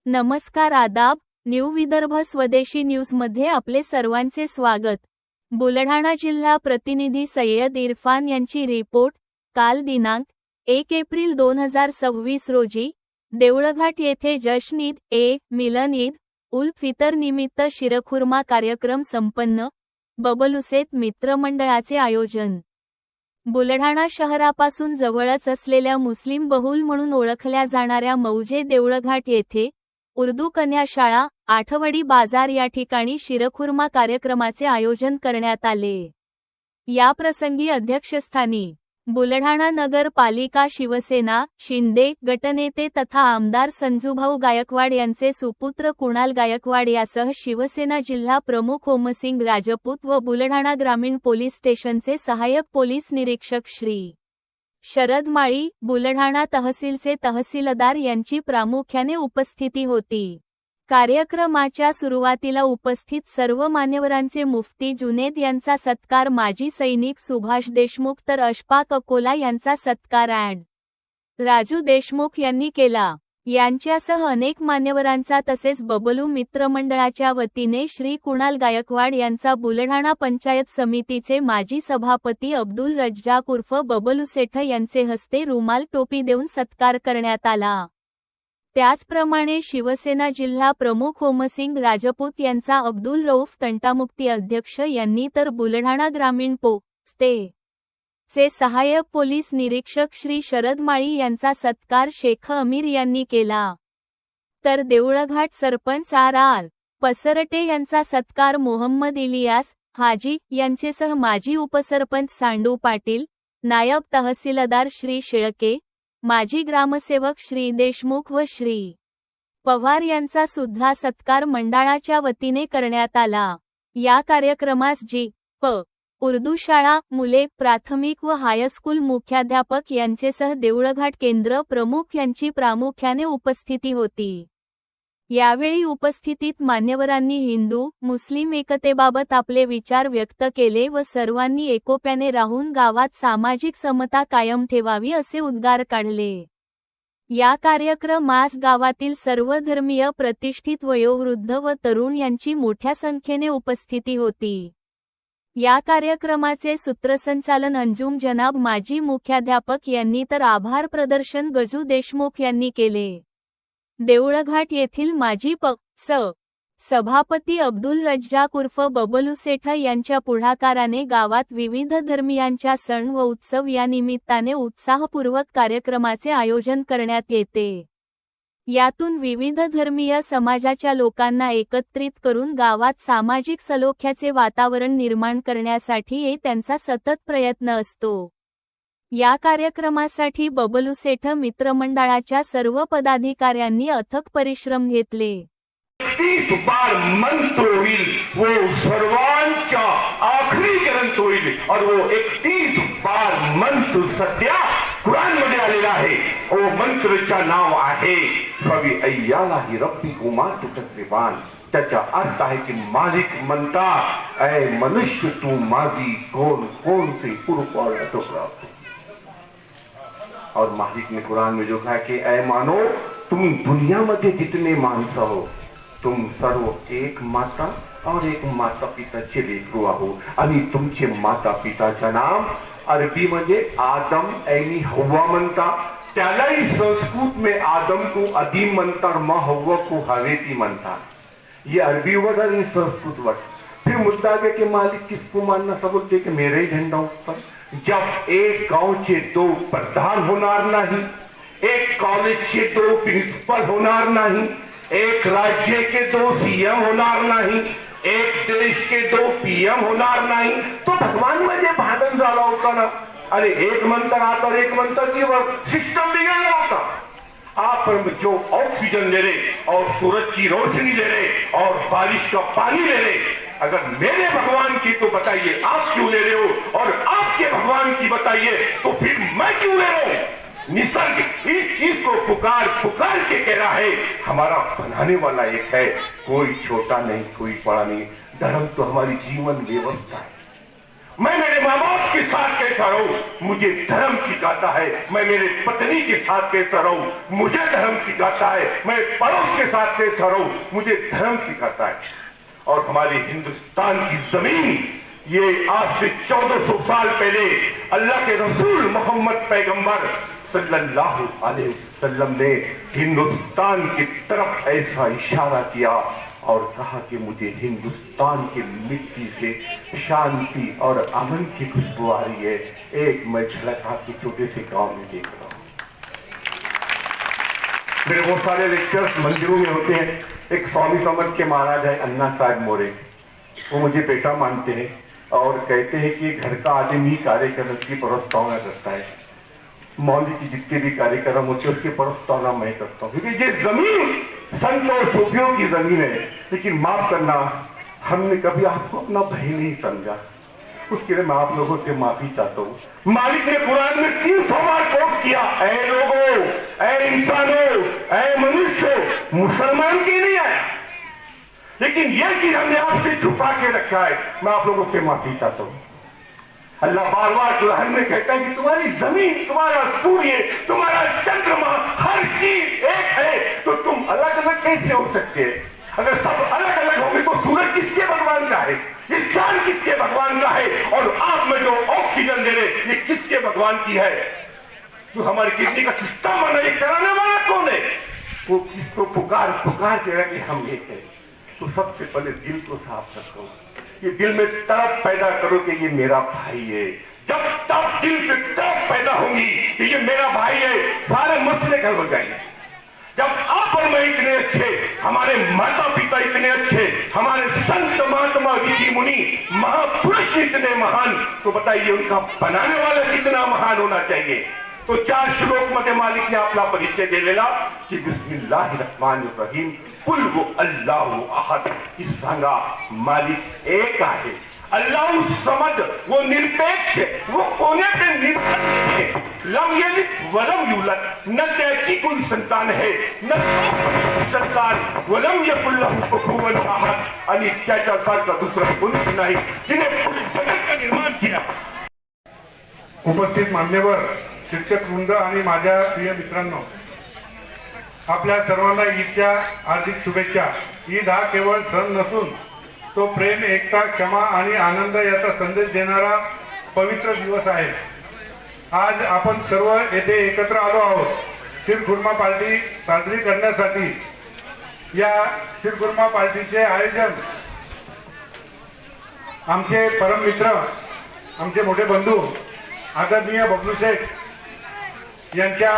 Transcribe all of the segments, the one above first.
नमस्कार आदाब, न्यू विदर्भ स्वदेशी न्यूज मध्ये आपले सर्वांचे स्वागत। बुलढाणा जिल्हा प्रतिनिधी सय्यद इरफान यांची रिपोर्ट। काल दिनांक 1 एप्रिल 2026 रोजी देवळघाट येथे जश्न ईद ए मिलन ईद उल फितर निमित्त शिरखुर्मा कार्यक्रम संपन्न। बबलुसेठ मित्रमंडळाचे आयोजन। बुलढाणा शहरापासून जवळच असलेल्या मुस्लिम बहुल म्हणून ओळखल्या जाणाऱ्या मौजे देवळघाट येथे उर्दू कन्या शाळा आठवडी बाजार या ठिकाणी शिरखुर्मा कार्यक्रमाचे आयोजन करण्यात आले। या प्रसंगी अध्यक्षस्थानी बुलढाणा नगर पालिका शिवसेना शिंदे गटनेते तथा आमदार संजूभाऊ गायकवाड यांचे सुपुत्र कुणाल गायकवाड यासह शिवसेना जिल्हा प्रमुख ओमसिंग राजपूत व बुलढाणा ग्रामीण पोलीस स्टेशनचे सहाय्यक पोलीस निरीक्षक श्री शरद माळी, बुलढाणा तहसीलचे तहसीलदार यांची प्रामुख्याने उपस्थिती होती। कार्यक्रमाच्या सुरुवातीला उपस्थित सर्व मान्यवरांचे मुफ्ती जुनेद यांचा सत्कार, माजी सैनिक सुभाष देशमुख तर अशफाक अकोला यांचा सत्कार राजू देशमुख यांनी केला। यांच्यासह अनेक मान्यवरांचा तसेच बबलू मित्रमंडळाच्या वतीने श्री कुणाल गायकवाड यांचा बुलढाणा पंचायत समितीचे माजी सभापती अब्दुल रज्जाक उर्फ बबलुसेठ यांचे हस्ते रुमाल टोपी देऊन सत्कार करण्यात आला। त्याचप्रमाणे शिवसेना जिल्हा प्रमुख ओमसिंग राजपूत यांचा अब्दुल रऊफ तंटामुक्ती अध्यक्ष यांनी तर बुलढाणा ग्रामीण चे सहाय्यक पोलीस निरीक्षक श्री शरद माळी यांचा सत्कार शेख अमीर यांनी केला। तर देवळघाट सरपंच आर पसरटे यांचा सत्कार मोहम्मद इलियास हाजी यांचेसह माजी उपसरपंच सांडू पाटील, नायब तहसीलदार श्री शेळके, माजी ग्रामसेवक श्री देशमुख व श्री पवार यांचा सुद्धा सत्कार मंडळाच्या वतीने करण्यात आला। या कार्यक्रमास उर्दू शाळा मुले प्राथमिक व हायस्कूल मुख्याध्यापक यांचेसह देवळघाट केंद्र प्रमुख यांची प्रामुख्याने उपस्थिती होती। यावेळी उपस्थितीत मान्यवरांनी हिंदू मुस्लिम एकतेबाबत आपले विचार व्यक्त केले व सर्वांनी एकोप्याने राहून गावात सामाजिक समता कायम ठेवावी असे उद्गार काढले। या कार्यक्रमास गावातील सर्व धर्मीय प्रतिष्ठित वयोवृद्ध व तरुण यांची मोठ्या संख्येने उपस्थिती होती। या कार्यक्रमाचे सूत्रसंचालन अंजुम जनाब माजी मुख्याध्यापक यांनी तर आभार प्रदर्शन गजू देशमुख यांनी केले। देवळघाट येथील माजी सभापती अब्दुल रज्जाक उर्फ बबलुसेठ यांच्या पुढाकाराने गावात विविध धर्मियांच्या सण व उत्सव या निमित्ताने उत्साहपूर्वक कार्यक्रमाचे आयोजन करण्यात येते। यातून विविध धर्मीय समाजाच्या लोकांना एकत्रित करून गावात सामाजिक सलोख्याचे वातावरण निर्माण करण्यासाठी त्यांचा सतत प्रयत्न असतो। या कार्यक्रमासाठी बबलुसेठ मित्रमंडळाच्या सर्व पदाधिकाऱ्यांनी अथक परिश्रम घेतले। 31 बार मंत्र होईल, वो सर्वांचा आखरी ग्रंथ होईल और वो 31 बार मंत्र सध्या कुरान मध्ये आलेला आहे। ओ मंत्रचा नाव आहे फबी अय्यालाही रब्बिकुमा तुकसिबान। त्याचा अर्थ आहे की मालिक म्हणता, ऐ मनुष्य तू माझी कौन से पुरपाल टुकड़ा। और मालिक ने कुरान में जो कहा कि ऐ मानो तुम दुनिया में जितने मानसा हो तुम सर्व एक माता और एक माता पिताचे लेकरू आहो आणि तुमचे माता पिताचे नाम अरबी मध्ये आदम आणि हव्वा म्हणता। त्यालाही संस्कृत में आदम को अदीम म्हणता और माँ हव्वा को हवेती म्हणता। ये अरबी वर्ड और संस्कृत वर्ड। फिर मुद्दा है कि मालिक किसको मानना, सब बोलते कि मेरे ही झंडा ऊपर। जब एक गांव चे 2 प्रधान होणार नाही, एक कॉलेज चे 2 प्रिंसिपल होणार नाही, एक राज्य के 2 सीएम होणार नाही, एक देश के 2 पीएम होणार नाही, तो भगवान मध्ये भांडण झाला होता ना। अरे एक मंत्र आता और एक मंत्र की सिस्टम बिगड़ना होता। आप जो ऑक्सीजन ले रहे और सूरज की रोशनी ले रहे और बारिश का पानी ले रहे, अगर मेरे भगवान की तो बताइए आप क्यों ले रहे हो, और आपके भगवान की बताइए तो फिर मैं क्यों ले रहा हूं। निसर्ग इस चीज को पुकार पुकार के कह रहा है, हमारा बनाने वाला एक है, कोई छोटा नहीं कोई बड़ा नहीं। धर्म तो हमारी जीवन व्यवस्था है। मैं मेरे माँ बाप के साथ कैसा रहूं, मुझे धर्म सिखाता है। मैं मेरे पत्नी के साथ कैसा रहूं, मुझे धर्म सिखाता है। मैं पड़ोस के साथ कैसा रहूं, मुझे धर्म सिखाता है। और हमारे हिंदुस्तान की जमीन, ये आज से 1400 साल पहले अल्लाह के रसूल मोहम्मद पैगंबर सल्लल्लाहु अलैहि वसल्लम ने हिंदुस्तान की तरफ ऐसा इशारा किया और कहा कि मुझे हिंदुस्तान की मिट्टी से शांति और अमन की खुशबू आ रही है। एक मैं झलक आपके छोटे से गांव में देख रहा हूं। मेरे बहुत सारे लेक्चर्स मंदिरों में होते हैं। एक स्वामी समर्थ के महाराज है अन्ना साहब मोरे, वो मुझे बेटा मानते हैं और कहते हैं कि घर का आदमी कार्यक्रम की प्रस्तावना करता है, मौलवी की जितने भी कार्यक्रम होते हैं उसकी प्रस्तावना मैं करता हूँ, क्योंकि ये जमीन संत और सूफियों की जमीन है। लेकिन माफ करना, हमने कभी आपको अपना भाई नहीं समझा, उसके लिए मैं आप लोगों से माफी चाहता हूँ। मालिक ने कुरान में 300 बार कोट किया, ऐ लोगों, ऐ इंसानों, ऐ मनुष्यों, मुसलमान की नहीं आया। लेकिन यह चीज हमने आपसे छुपा के रखा है, मैं आप लोगों से माफी चाहता हूँ। अल्लाह बार बार कुरान में कहता है कि तुम्हारी जमीन, तुम्हारा सूर्य, तुम्हारा चंद्रमा, हर चीज एक है, तो तुम अलग अलग कैसे हो सकते हैं? अगर सब अलग अलग होंगे तो सूरज किसके भगवान का है, ये चांद किसके भगवान का है, और आप में जो ऑक्सीजन दे रहे ये किसके भगवान की है? जो हमारी किडनी का सिस्टम बना, ये कराने वाला कौन है? वो किसको पुकार पुकार के रहे कि हम एक है। तो सबसे पहले दिल को साफ रखो, ये दिल में तड़प पैदा करो कि ये मेरा भाई है। जब तक दिल से तड़प पैदा होगी कि ये मेरा भाई है, सारे मसले हल हो जाएंगे। जब आप और मैं इतने अच्छे, हमारे माता पिता इतने अच्छे, हमारे संत महात्मा ऋषि मुनि महापुरुष इतने महान, तो बताइए उनका बनाने वाला कितना महान होना चाहिए। तो 4 श्लोक मध्ये मालिक ने आपला परिचय दिलेला की बिस्मिल्लाहिर्रहमानिर्रहीम, कुल वो अल्लाहु अहद, की सांगा मालिक एक आहे, अल्लाह समद, वो निरपेक्ष है, वो कोने पे निर्भर है, लम यलिद वलम यूलद, न त्याची कोई संतान है, न संतान, वलम यकुल लहू कुफुवन अहद, आणि त्याच्यासारखा दुसरा कोणीच नाही जिने पूर्ण जगत का निर्माण किया। उपस्थित मान्यवर शिक्षक वृंद आणि माझ्या प्रिय मित्रांनो, आपल्या सर्वांना ईदच्या हार्दिक शुभेच्छा। ईद हा केवळ सण नसून तो प्रेम, एकता, क्षमा आणि आनंद याचा संदेश देणारा पवित्र दिवस आहे। आज आपण सर्व येथे एकत्र आलो आहोत शिरखुर्मा पार्टी साजरी करण्यासाठी। या शिरखुर्मा पार्टीचे आयोजन आमचे परम मित्र, आमचे मोठे बंधू आदरणीय बबलू शेख यांच्या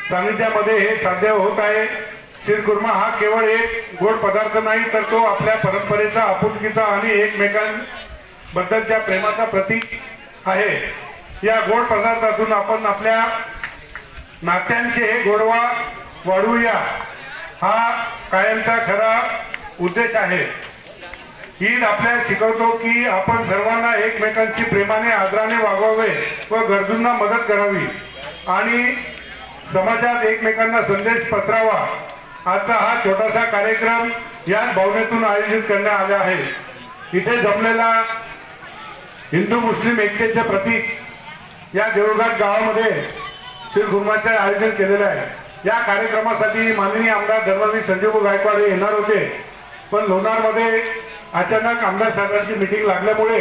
सानिध्यामध्ये हे साध्य होत आहे। शिरखुर्मा हा केवळ एक गोड पदार्थ नाही, तर तो आपल्या परंपरेचा, आपुलकीचा आणि एकमेकांबद्दलच्या प्रेमाचा प्रतीक आहे। या गोड पदार्थातून आपण आपल्या नात्यांचे हे गोडवा वाढवूया, हा कायमचा खरा उद्देश आहे। ईद आपल्याला शिकवतो की आपण सर्वांना एकमेकांशी प्रेमाने, आदराने वागवावे व गरजूंना मदत करावी आणि समाजात एकमेकांना संदेश पसरावा। आजचा हा छोटासा कार्यक्रम याच भावनेतून आयोजित करण्यात आला आहे। इथे जमलेला हिंदू मुस्लिम एकतेचे प्रतीक या देऊळघाट गावामध्ये शिरखुर्माचे आयोजन केलेले आहे। या कार्यक्रमासाठी माननीय आमदार धर्मवीर संजय गायकवाड येणार होते, पण लोणारमध्ये अचानक आमदार साहेबांची मीटिंग लागल्यामुळे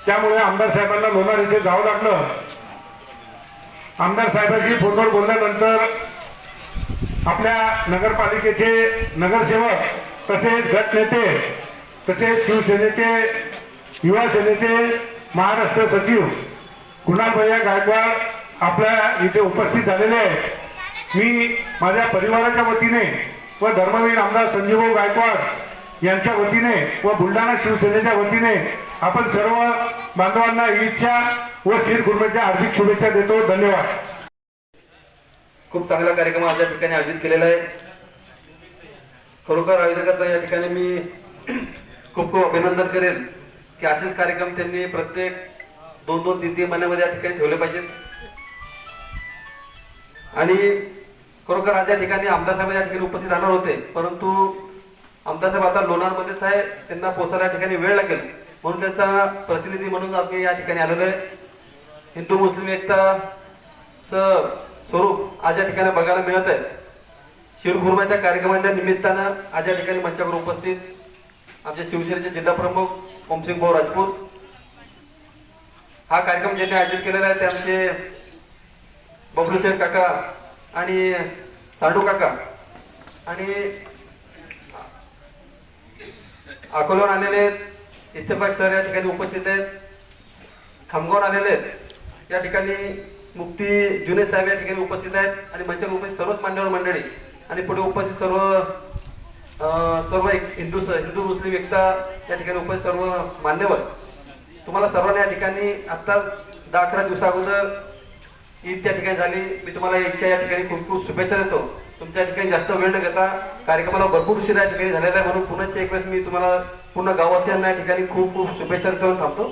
त्यामुळे आमदार साहेबांना लोणार इथे जावं लागलं। आमदार साहेबांशी फोनवर बोलल्यानंतर आपल्या नगरपालिकेचे नगरसेवक, तसेच गटनेते, तसेच शिवसेनेचे, युवा सेनेचे महाराष्ट्र सचिव कुणाल भैया गायकवाड आपल्या इथे उपस्थित झालेले आहेत। मी माझ्या परिवाराच्या वतीने व धर्मवीर आमदार संजीवभाऊ गायकवाड यांच्या वतीने व बुलढाणा शिवसेनेच्या वतीने आपण सर्व बांधवांना ईदच्या व शिरखुर्म्याच्या हार्दिक शुभेच्छा देतो। धन्यवाद। खूप चांगला कार्यक्रम आज या ठिकाणी आयोजित केलेला आहे। खरोखर आयोजकांचा या ठिकाणी मी खूप खूप अभिनंदन करेन की असेच कार्यक्रम त्यांनी प्रत्येक 2-2, 3-3 महिन्यामध्ये या ठिकाणी ठेवले पाहिजेत। आणि खरोखर आज या ठिकाणी आमदार साहेब या ठिकाणी उपस्थित राहणार होते, परंतु आमदार साहेब आता लोणारमध्येच आहे, त्यांना पोहोचायला या ठिकाणी वेळ लागेल, म्हणून त्यांचा प्रतिनिधी म्हणून आज मी या ठिकाणी आलेलो आहे. हिंदू मुस्लिम एकताचं स्वरूप आज या ठिकाणी बघायला मिळत आहे. शिरखुर्माच्या कार्यक्रमाच्या निमित्तानं आज या ठिकाणी मंचावर उपस्थित आमचे शिवसेनेचे जिल्हा प्रमुख ओमसिंग भाऊ राजपूत. हा कार्यक्रम ज्यांनी आयोजित केलेला आहे ते आमचे बबलू शेठ काका आणि सांडू काका आणि अकोल्याहून आलेले इत्तेफाक सर या ठिकाणी उपस्थित आहेत. खामगावून आलेले आहेत, या ठिकाणी मुफ्ती जुने साहेब या ठिकाणी उपस्थित आहेत आणि मंचावर उपस्थित सर्वच मान्यवर मंडळी आणि पुढे उपस्थित सर्व हिंदू मुस्लिम एकता या ठिकाणी उपस्थित सर्व मान्यवर. तुम्हाला सर्वांना या ठिकाणी आता 10-11 दिवसा अगोदर ईद त्या ठिकाणी झाली. मी तुम्हाला ईदच्या या ठिकाणी खूप खूप शुभेच्छा देतो. तुमच्या ठिकाणी जास्त वेळ न घेता कार्यक्रमाला भरपूर उशीर या ठिकाणी झालेला आहे, म्हणून पुन्हा एक वेळेस मी तुम्हाला पूर्ण गाववासियांना या ठिकाणी खूप खूप शुभेच्छा देऊन थांबतो.